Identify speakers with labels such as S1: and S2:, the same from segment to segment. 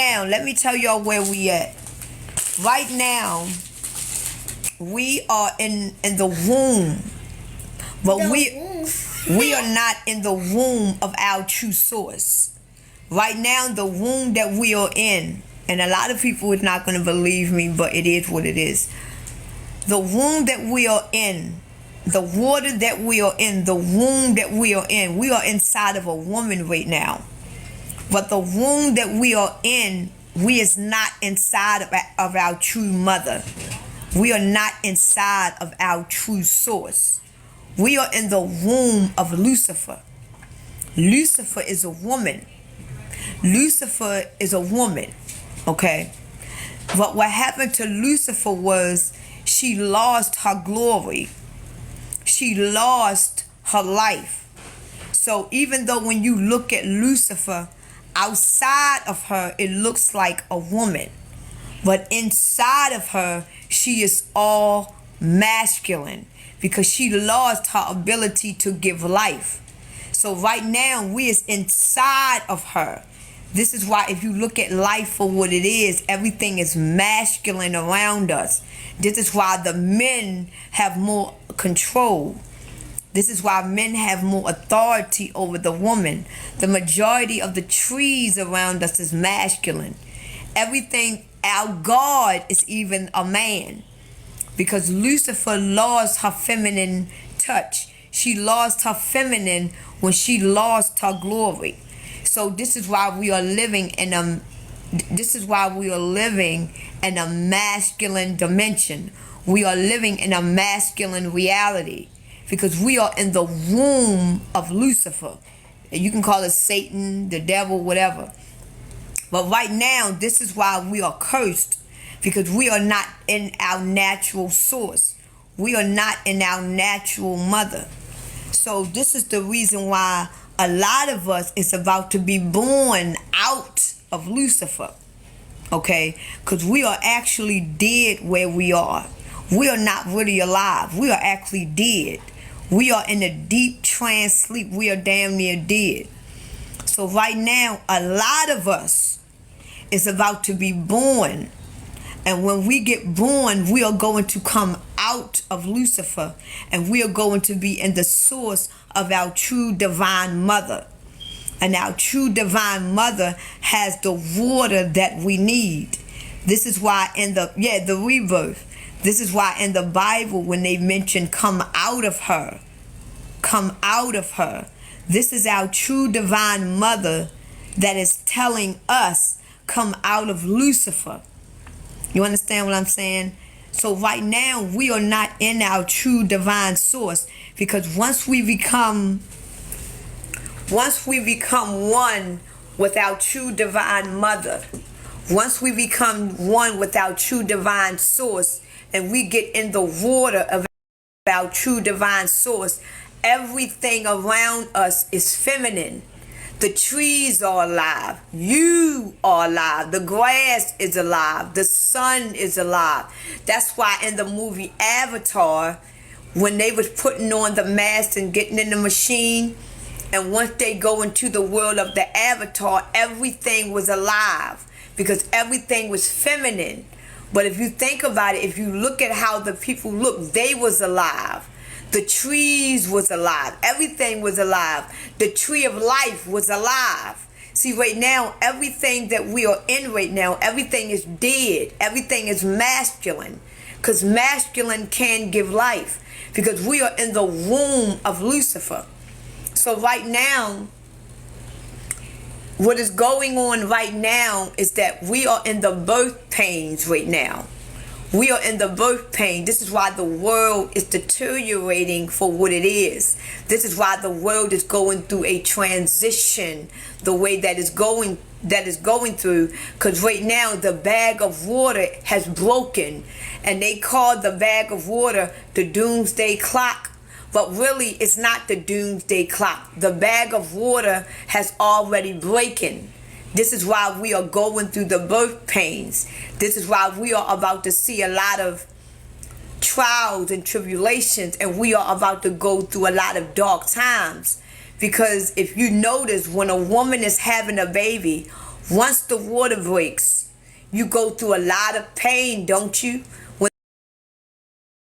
S1: Now, let me tell y'all where we at. Right now, we are in the womb, but we are not in the womb of our true source. Right now, the womb that we are in, and a lot of people are not going to believe me, but it is what it is. The womb that we are in, the water that we are in, the womb that we are inside of a woman right now. But the womb that we are in, we is not inside of our true mother. We are not inside of our true source. We are in the womb of Lucifer. Lucifer is a woman. Lucifer is a woman, okay? But what happened to Lucifer was she lost her glory. She lost her life. So even though when you look at Lucifer, outside of her, it looks like a woman. But inside of her, she is all masculine because she lost her ability to give life. So right now, we is inside of her. This is why if you look at life for what it is, everything is masculine around us. This is why the men have more control. This is why men have more authority over the woman. The majority of the trees around us is masculine. Everything, our God is even a man. Because Lucifer lost her feminine touch. She lost her feminine when she lost her glory. So this is why we are living in a masculine dimension. We are living in a masculine reality. Because we are in the womb of Lucifer. You can call it Satan, the devil, whatever. But right now, this is why we are cursed. Because we are not in our natural source. We are not in our natural mother. So this is the reason why a lot of us is about to be born out of Lucifer. Okay? Because we are actually dead where we are. We are not really alive. We are actually dead. We are in a deep trance sleep. We are damn near dead. So right now, a lot of us is about to be born. And when we get born, we are going to come out of Lucifer. And we are going to be in the source of our true divine mother. And our true divine mother has the water that we need. This is why in the rebirth. This is why in the Bible, when they mention come out of her, this is our true divine mother that is telling us come out of Lucifer. You understand what I'm saying? So right now, we are not in our true divine source because once we become one with our true divine mother, once we become one with our true divine source, and we get in the water of our true divine source, everything around us is feminine. The trees are alive. You are alive. The grass is alive. The sun is alive. That's why in the movie Avatar, when they was putting on the mask and getting in the machine, and once they go into the world of the Avatar, everything was alive because everything was feminine. But if you think about it, if you look at how the people look, they was alive. The trees was alive. Everything was alive. The tree of life was alive. See, right now, everything that we are in right now, everything is dead. Everything is masculine. Because masculine can give life. Because we are in the womb of Lucifer. So right now, what is going on right now is that we are in the birth pains right now. We are in the birth pain. This is why the world is deteriorating for what it is. This is why the world is going through a transition the way that is going through. Because right now the bag of water has broken. And they call the bag of water the doomsday clock. But really, it's not the doomsday clock. The bag of water has already broken. This is why we are going through the birth pains. This is why we are about to see a lot of trials and tribulations. And we are about to go through a lot of dark times. Because if you notice, when a woman is having a baby, Once the water breaks, you go through a lot of pain, don't you? When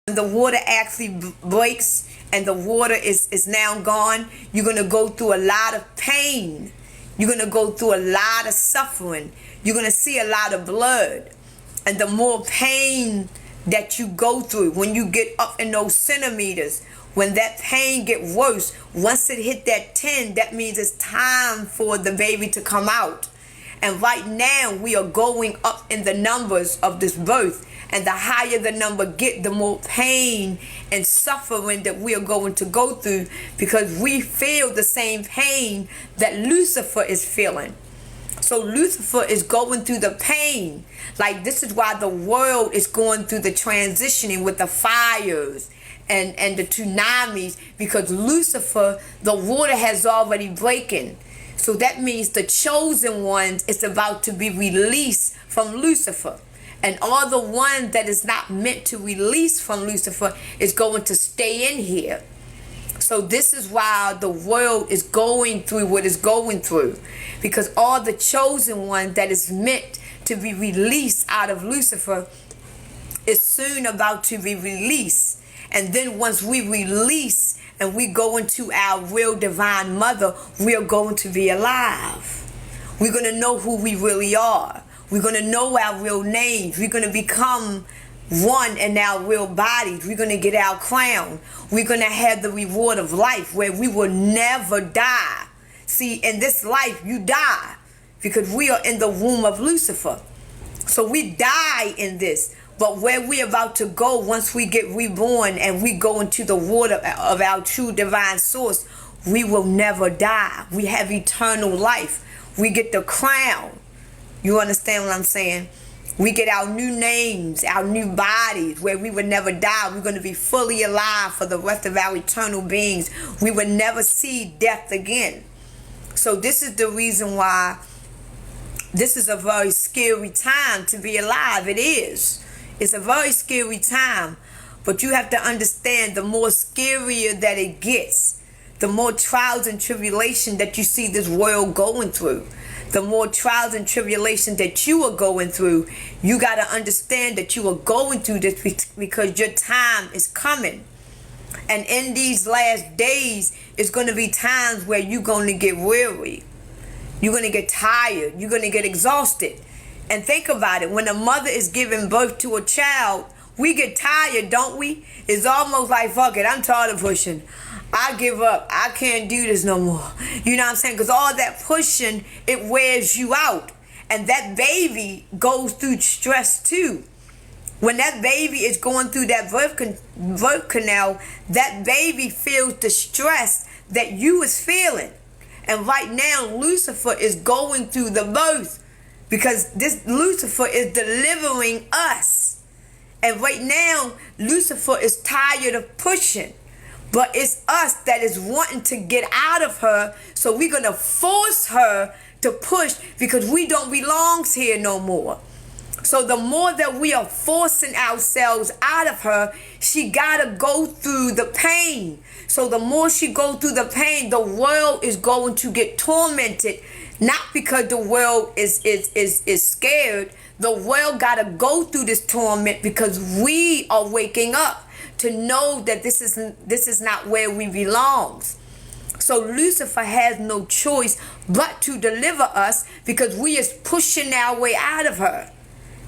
S1: the water actually breaks and the water is now gone, you're going to go through a lot of pain. You're going to go through a lot of suffering. You're going to see a lot of blood. And the more pain that you go through, when you get up in those centimeters, when that pain get worse, once it hit that 10, that means it's time for the baby to come out. And right now we are going up in the numbers of this birth. And the higher the number get, the more pain and suffering that we are going to go through, because we feel the same pain that Lucifer is feeling. So Lucifer is going through the pain. Like, this is why the world is going through the transitioning with the fires and the tsunamis, because Lucifer, the water has already broken. So that means the chosen ones is about to be released from Lucifer. And all the one that is not meant to release from Lucifer is going to stay in here. So this is why the world is going through what it's going through. Because all the chosen one that is meant to be released out of Lucifer is soon about to be released. And then once we release and we go into our real divine mother, we are going to be alive. We're going to know who we really are. We're going to know our real names. We're going to become one in our real bodies. We're going to get our crown. We're going to have the reward of life where we will never die. See, in this life, you die because we are in the womb of Lucifer. So we die in this. But where we're about to go once we get reborn and we go into the water of our true divine source, we will never die. We have eternal life. We get the crown. You understand what I'm saying? We get our new names, our new bodies, where we would never die. We're going to be fully alive for the rest of our eternal beings. We would never see death again. So this is the reason why this is a very scary time to be alive. It is. It's a very scary time. But you have to understand, the more scarier that it gets, the more trials and tribulation that you see this world going through, the more trials and tribulation that you are going through, you got to understand that you are going through this because your time is coming. And in these last days, it's going to be times where you're going to get weary. You're going to get tired. You're going to get exhausted. And think about it. When a mother is giving birth to a child, we get tired, don't we? It's almost like, fuck it, I'm tired of pushing. I give up. I can't do this no more. You know what I'm saying? Because all that pushing, it wears you out. And that baby goes through stress too. When that baby is going through that birth canal, that baby feels the stress that you is feeling. And right now, Lucifer is going through the birth, because this Lucifer is delivering us. And right now, Lucifer is tired of pushing. But it's us that is wanting to get out of her. So we're going to force her to push because we don't belong here no more. So the more that we are forcing ourselves out of her, she got to go through the pain. So the more she go through the pain, the world is going to get tormented. Not because the world is scared. The world got to go through this torment because we are waking up to know that this is not where we belong. So Lucifer has no choice but to deliver us because we is pushing our way out of her.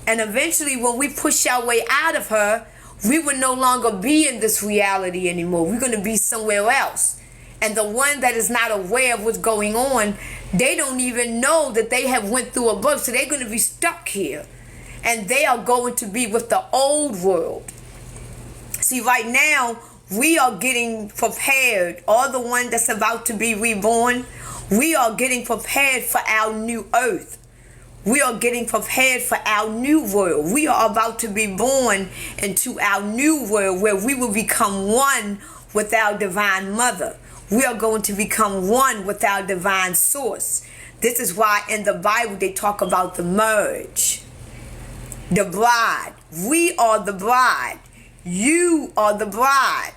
S1: And eventually when we push our way out of her, we will no longer be in this reality anymore. We're going to be somewhere else. And the one that is not aware of what's going on, they don't even know that they have went through a birth. So they're going to be stuck here. And they are going to be with the old world. See, right now, we are getting prepared. All the one that's about to be reborn, we are getting prepared for our new earth. We are getting prepared for our new world. We are about to be born into our new world where we will become one with our divine mother. We are going to become one with our divine source. This is why in the Bible they talk about the merge. The bride. We are the bride. You are the bride.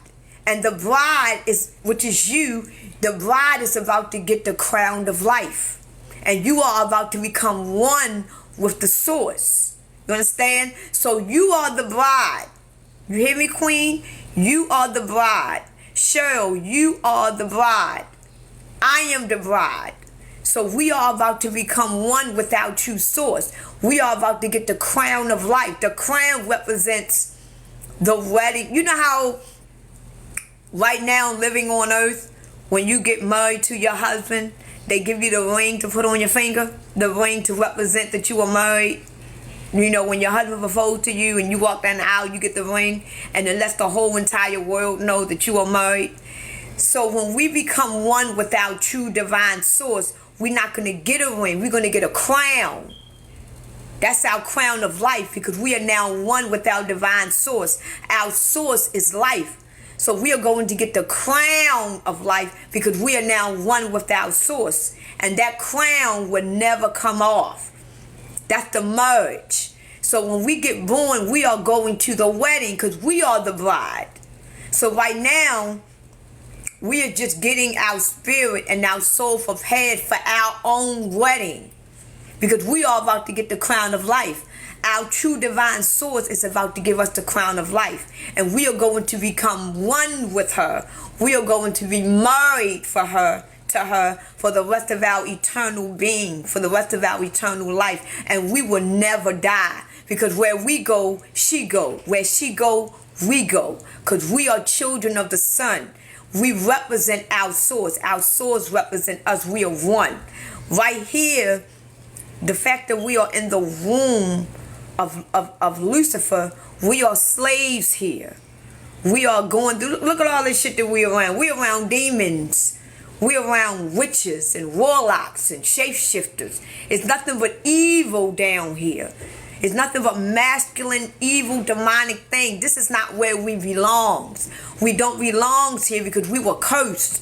S1: And the bride is, which is you, the bride is about to get the crown of life. And you are about to become one with the source. You understand? So you are the bride. You hear me, Queen? You are the bride. Cheryl, you are the bride. I am the bride. So we are about to become one with our true source. We are about to get the crown of life. The crown represents the wedding. You know how right now living on earth, when you get married to your husband, they give you the ring to put on your finger, the ring to represent that you are married. You know, when your husband proposed to you and you walk down the aisle, you get the ring, and it lets the whole entire world know that you are married. So when we become one with our true divine source, we're not going to get a ring. We're going to get a crown. That's our crown of life, because we are now one with our divine source. Our source is life. So we are going to get the crown of life because we are now one with our source. And that crown will never come off. That's the merge. So when we get born, we are going to the wedding because we are the bride. So right now, we are just getting our spirit and our soul prepared for our own wedding, because we are about to get the crown of life. Our true divine source is about to give us the crown of life, and we are going to become one with her. We are going to be married to her for the rest of our eternal being, for the rest of our eternal life, and we will never die, because where we go, she go. Where she go, we go, because we are children of the sun. We represent our source. Our source represent us. We are one. Right here, the fact that we are in the womb of Lucifer, we are slaves here. We are going through, look at all this shit that we around. We around demons. We around witches and warlocks and shapeshifters. It's nothing but evil down here. It's nothing but masculine, evil, demonic thing. This is not where we belong. We don't belong here because we were cursed.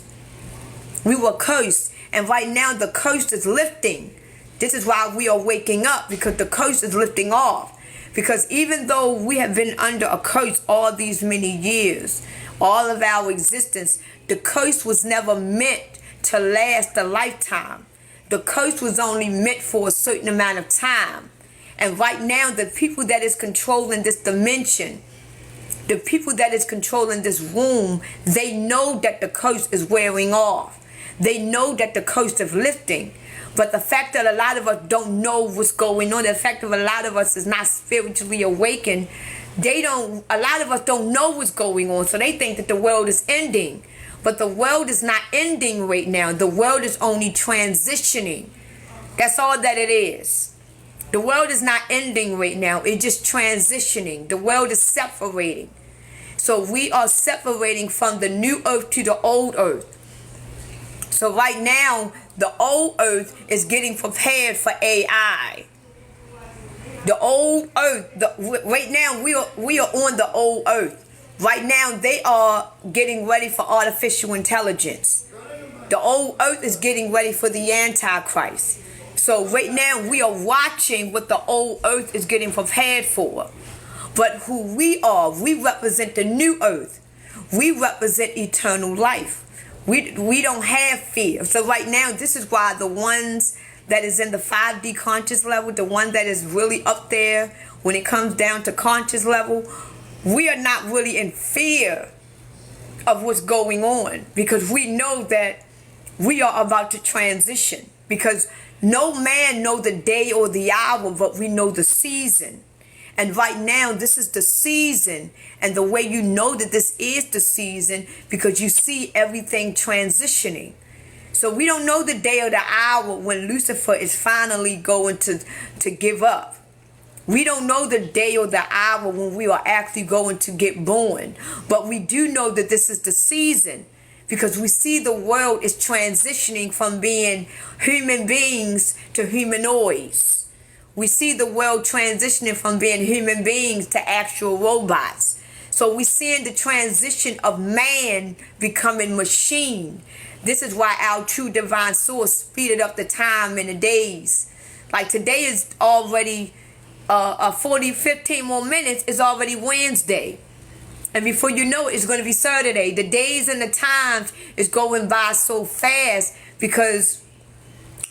S1: We were cursed. And right now the curse is lifting. This is why we are waking up, because the curse is lifting off. Because even though we have been under a curse all these many years, all of our existence, the curse was never meant to last a lifetime. The curse was only meant for a certain amount of time. And right now, the people that is controlling this dimension, the people that is controlling this womb, they know that the curse is wearing off. They know that the curse is lifting. But the fact that a lot of us don't know what's going on, the fact that a lot of us is not spiritually awakened, a lot of us don't know what's going on. So they think that the world is ending. But the world is not ending right now. The world is only transitioning. That's all that it is. The world is not ending right now. It's just transitioning. The world is separating. So we are separating from the new earth to the old earth. So right now, the old earth is getting prepared for AI. The old earth, right now we are on the old earth. Right now they are getting ready for artificial intelligence. The old earth is getting ready for the Antichrist. So right now we are watching what the old earth is getting prepared for. But who we are, we represent the new earth. We represent eternal life. We don't have fear. So right now, this is why the ones that is in the 5D conscious level, the one that is really up there when it comes down to conscious level, we are not really in fear of what's going on, because we know that we are about to transition. Because no man know the day or the hour, but we know the season. And right now, this is the season. And the way you know that this is the season, because you see everything transitioning. So we don't know the day or the hour when Lucifer is finally going to give up. We don't know the day or the hour when we are actually going to get born. But we do know that this is the season, because we see the world is transitioning from being human beings to humanoids. We see the world transitioning from being human beings to actual robots. So we're seeing the transition of man becoming machine. This is why our true divine source speeded up the time and the days. Like today is already 15 more minutes is already Wednesday. And before you know it, it's going to be Saturday. The days and the times is going by so fast, because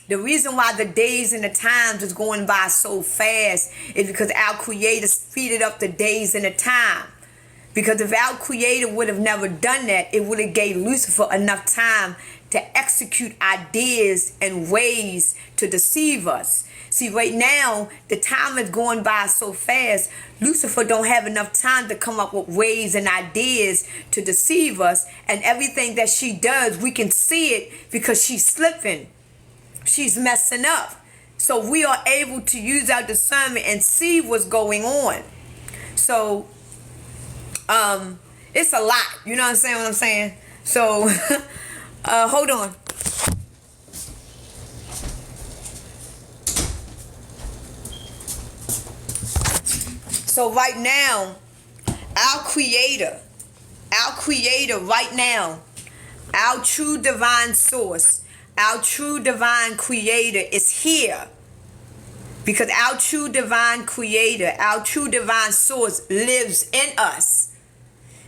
S1: The reason why the days and the times is going by so fast is because our Creator speeded up the days and the time. Because if our Creator would have never done that, it would have gave Lucifer enough time to execute ideas and ways to deceive us. See, right now, the time is going by so fast, Lucifer don't have enough time to come up with ways and ideas to deceive us. And everything that she does, we can see it because she's slipping. She's messing up. So we are able to use our discernment and see what's going on. So, it's a lot. You know what I'm saying? So, hold on. So right now, our Creator right now, our true divine source, our true divine Creator is here. Because our true divine Creator, our true divine source lives in us.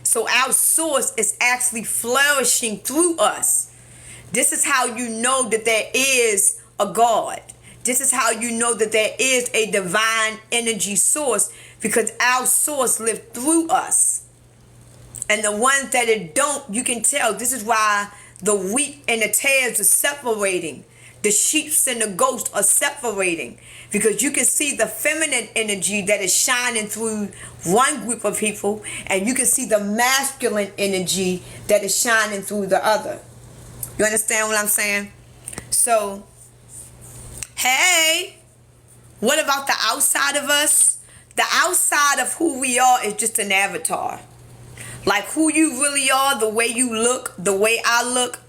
S1: So our source is actually flourishing through us. This is how you know that there is a God. This is how you know that there is a divine energy source, because our source lives through us. And the ones that it don't, you can tell. This is why the wheat and the tares are separating. The sheep and the goats are separating. Because you can see the feminine energy that is shining through one group of people, and you can see the masculine energy that is shining through the other. You understand what I'm saying? So, hey, what about the outside of us? The outside of who we are is just an avatar. Like who you really are, the way you look, the way I look,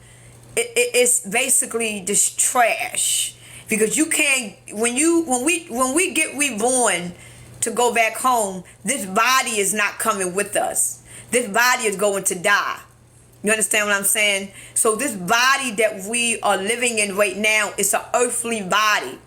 S1: it's basically just trash. Because you can't, when we get reborn to go back home, this body is not coming with us. This body is going to die. You understand what I'm saying? So this body that we are living in right now is an earthly body.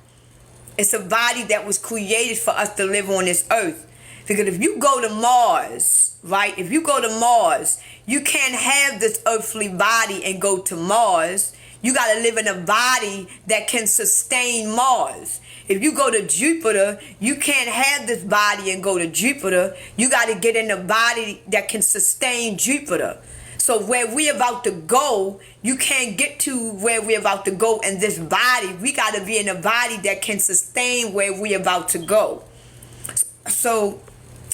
S1: It's a body that was created for us to live on this earth. Because if you go to Mars, right? If you go to Mars, you can't have this earthly body and go to Mars. You got to live in a body that can sustain Mars. If you go to Jupiter, you can't have this body and go to Jupiter. You got to get in a body that can sustain Jupiter. So where we're about to go, you can't get to where we're about to go in this body. We got to be in a body that can sustain where we're about to go. So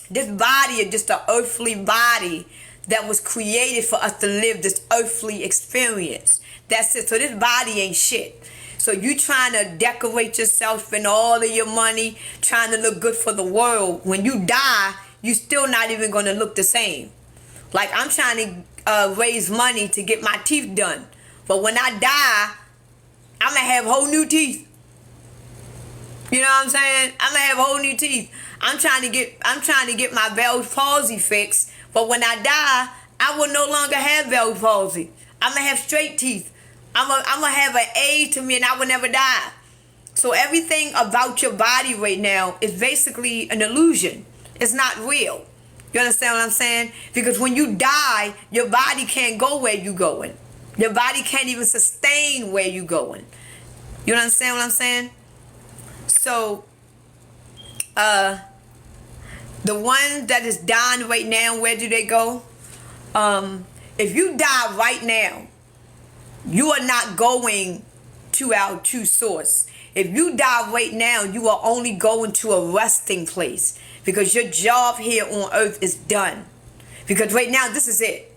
S1: this body is just an earthly body that was created for us to live this earthly experience. That's it. So this body ain't shit. So you trying to decorate yourself, spend all of your money, trying to look good for the world. When you die, you still not even going to look the same. Like I'm trying to raise money to get my teeth done. But when I die, I'm going to have whole new teeth. You know what I'm saying? I'm going to have whole new teeth. I'm trying to get my Bell's palsy fixed. But when I die, I will no longer have Bell's palsy. I'm going to have straight teeth. I'm going to have an age to me and I will never die. So everything about your body right now is basically an illusion. It's not real. You understand what I'm saying? Because when you die, your body can't go where you're going. Your body can't even sustain where you're going. You understand what I'm saying? So, the one that is dying right now, where do they go? If you die right now, you are not going to our true source. If you die right now, you are only going to a resting place. Because your job here on earth is done. Because right now, this is it.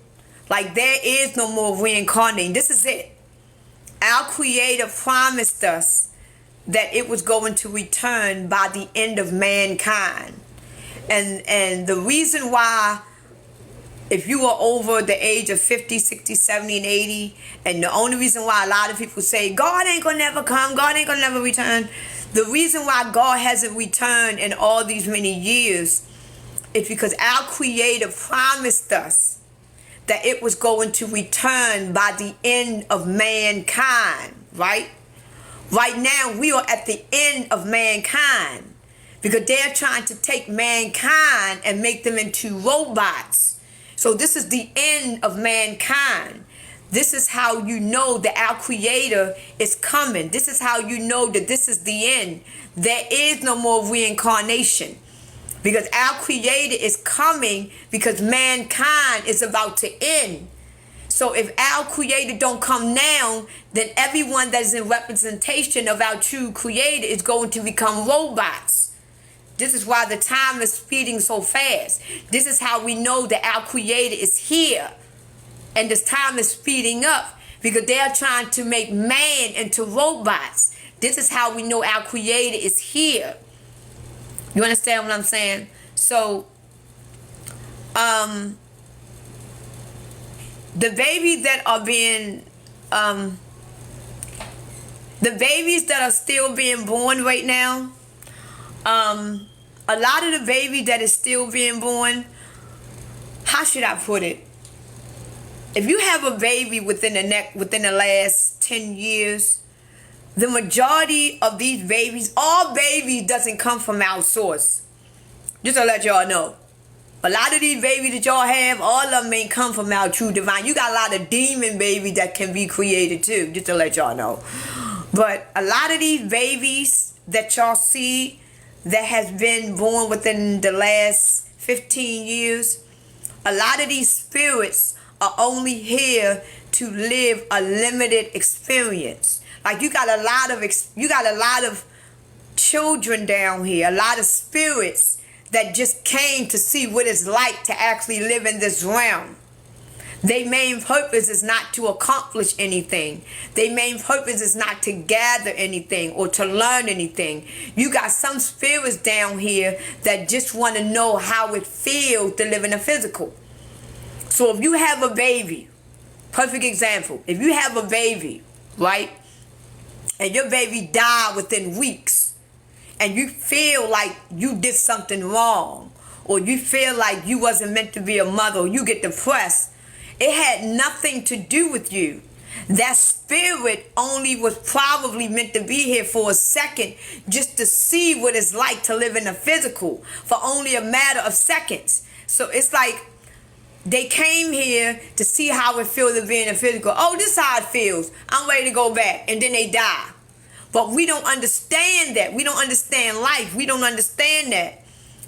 S1: Like there is no more reincarnating. This is it. Our Creator promised us that it was going to return by the end of mankind. And the reason why, if you are over the age of 50, 60, 70, and 80, and the only reason why a lot of people say, God ain't gonna never come, God ain't gonna never return, the reason why God hasn't returned in all these many years is because our Creator promised us that it was going to return by the end of mankind, right? Right now, we are at the end of mankind because they're trying to take mankind and make them into robots. So this is the end of mankind. This is how you know that our Creator is coming. This is how you know that this is the end. There is no more reincarnation. Because our Creator is coming because mankind is about to end. So if our Creator don't come now, then everyone that is in representation of our true Creator is going to become robots. This is why the time is speeding so fast. This is how we know that our Creator is here. And this time is speeding up because they are trying to make man into robots. This is how we know our Creator is here. You understand what I'm saying? So, the babies that are being, the babies that are still being born right now, a lot of the babies that is still being born, how should I put it? If you have a baby within the last 10 years, the majority of these babies, all babies doesn't come from our source. Just to let y'all know. A lot of these babies that y'all have, all of them ain't come from our true divine. You got a lot of demon babies that can be created too, just to let y'all know. But a lot of these babies that y'all see that has been born within the last 15 years, a lot of these spirits are only here to live a limited experience. Like you got a lot of children down here, a lot of spirits that just came to see what it's like to actually live in this realm. Their main purpose is not to accomplish anything. Their main purpose is not to gather anything or to learn anything. You got some spirits down here that just want to know how it feels to live in the physical. So if you have a baby, perfect example, if you have a baby, right, and your baby died within weeks, and you feel like you did something wrong, or you feel like you wasn't meant to be a mother, or you get depressed, it had nothing to do with you. That spirit only was probably meant to be here for a second just to see what it's like to live in the physical for only a matter of seconds. So it's like they came here to see how it feels to be in the physical. Oh, this is how it feels. I'm ready to go back. And then they die. But we don't understand that. We don't understand life. We don't understand that.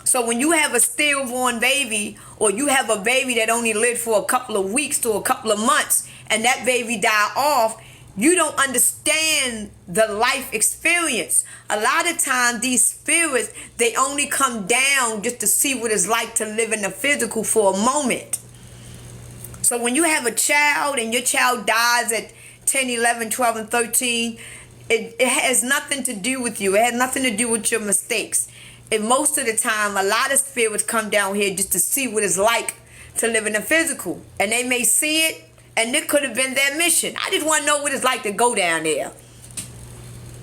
S1: So when you have a stillborn baby, or you have a baby that only lived for a couple of weeks to a couple of months, and that baby died off, you don't understand the life experience. A lot of times these spirits, they only come down just to see what it's like to live in the physical for a moment. So when you have a child and your child dies at 10, 11, 12, and 13, it has nothing to do with you. It has nothing to do with your mistakes. And most of the time, a lot of spirits come down here just to see what it's like to live in the physical. And they may see it, and it could have been their mission. I just want to know what it's like to go down there.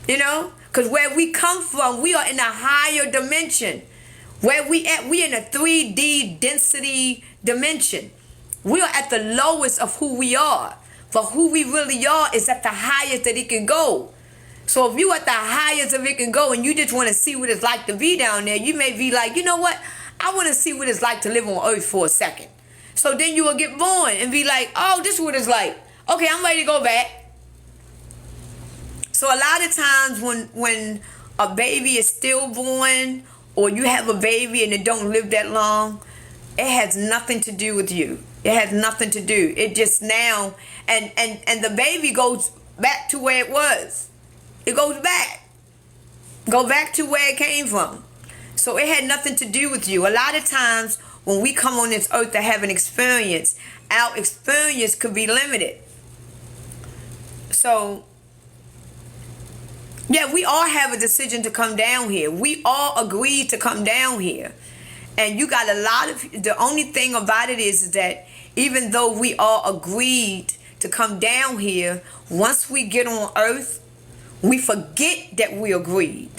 S1: You know? Because where we come from, we are in a higher dimension. Where we at, we in a 3D density dimension. We are at the lowest of who we are. But who we really are is at the highest that it can go. So if you at the highest that it can go and you just want to see what it's like to be down there, you may be like, you know what? I want to see what it's like to live on earth for a second. So then you will get born and be like, oh, this is what it's like. Okay, I'm ready to go back. So a lot of times when a baby is stillborn, or you have a baby and it don't live that long, it has nothing to do with you. It has nothing to do. It just now, and the baby goes back to where it was. It goes back. Go back to where it came from. So it had nothing to do with you. A lot of times when we come on this earth to have an experience, our experience could be limited. So, yeah, we all have a decision to come down here. We all agreed to come down here. And you got a lot of, the only thing about it is that even though we all agreed to come down here, once we get on earth, we forget that we agreed.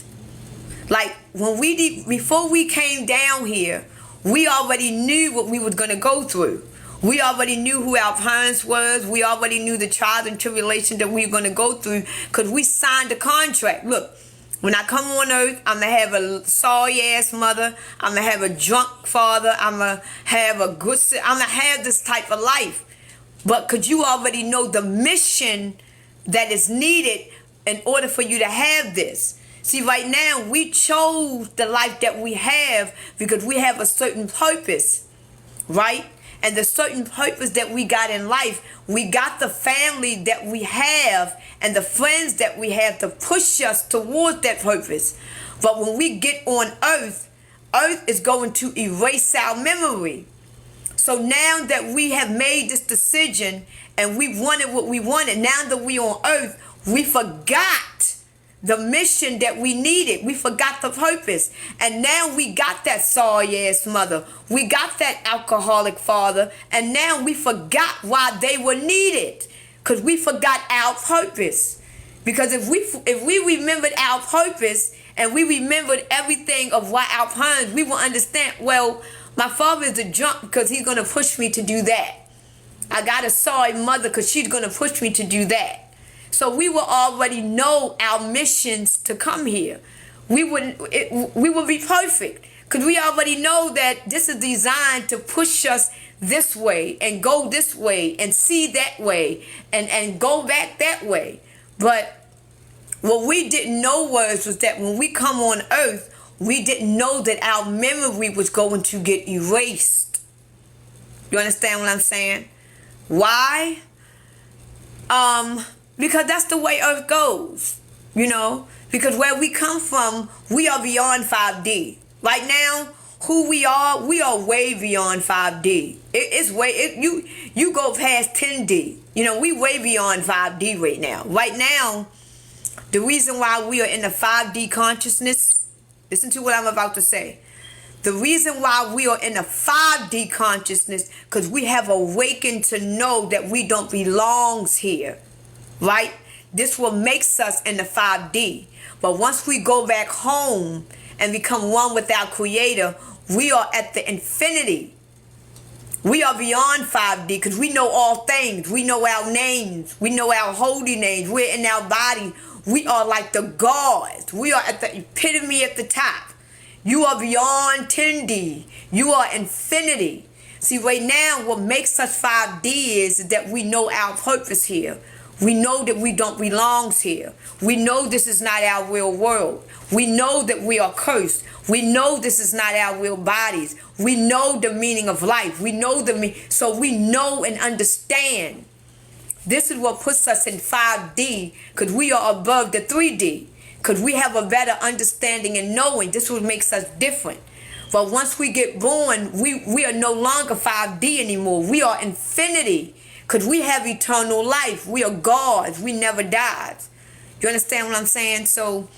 S1: Like before we came down here, we already knew what we was gonna go through. We already knew who our parents was. We already knew the trials and tribulations that we were gonna go through because we signed a contract. Look, when I come on earth, I'm gonna have a sorry ass mother. I'm gonna have a drunk father. I'm gonna have a good. I'm gonna have this type of life. But could you already know the mission that is needed in order for you to have this? See, right now, we chose the life that we have because we have a certain purpose, right? And the certain purpose that we got in life, we got the family that we have and the friends that we have to push us towards that purpose. But when we get on earth, earth is going to erase our memory. So now that we have made this decision and we wanted what we wanted, now that we on earth, we forgot the mission that we needed. We forgot the purpose. And now we got that sorry ass mother. We got that alcoholic father. And now we forgot why they were needed. Because we forgot our purpose. Because if we remembered our purpose and we remembered everything of why our parents, we will understand, well, my father is a drunk because he's going to push me to do that. I got a sorry mother because she's going to push me to do that. So we will already know our missions to come here. We will be perfect because we already know that this is designed to push us this way and go this way and see that way and go back that way. But what we didn't know was that when we come on earth, we didn't know that our memory was going to get erased. You understand what I'm saying? Why? Because that's the way earth goes, you know, because where we come from, we are beyond 5D. Right now, who we are way beyond 5D. You go past 10D. You know, we way beyond 5D right now. Right now, the reason why we are in the 5D consciousness, listen to what I'm about to say. The reason why we are in a 5D consciousness, because we have awakened to know that we don't belong here. Right? This will make us in the 5D. But once we go back home and become one with our Creator, we are at the infinity. We are beyond 5D because we know all things. We know our names. We know our holy names. We're in our body. We are like the gods. We are at the epitome at the top. You are beyond 10D. You are infinity. See, right now, what makes us 5D is that we know our purpose here. We know that we don't belong here. We know this is not our real world. We know that we are cursed. We know this is not our real bodies. We know the meaning of life. We know so we know and understand. This is what puts us in 5D because we are above the 3D. Because we have a better understanding and knowing. This is what makes us different. But once we get born, we are no longer 5D anymore. We are infinity. Because we have eternal life. We are gods. We never died. You understand what I'm saying? So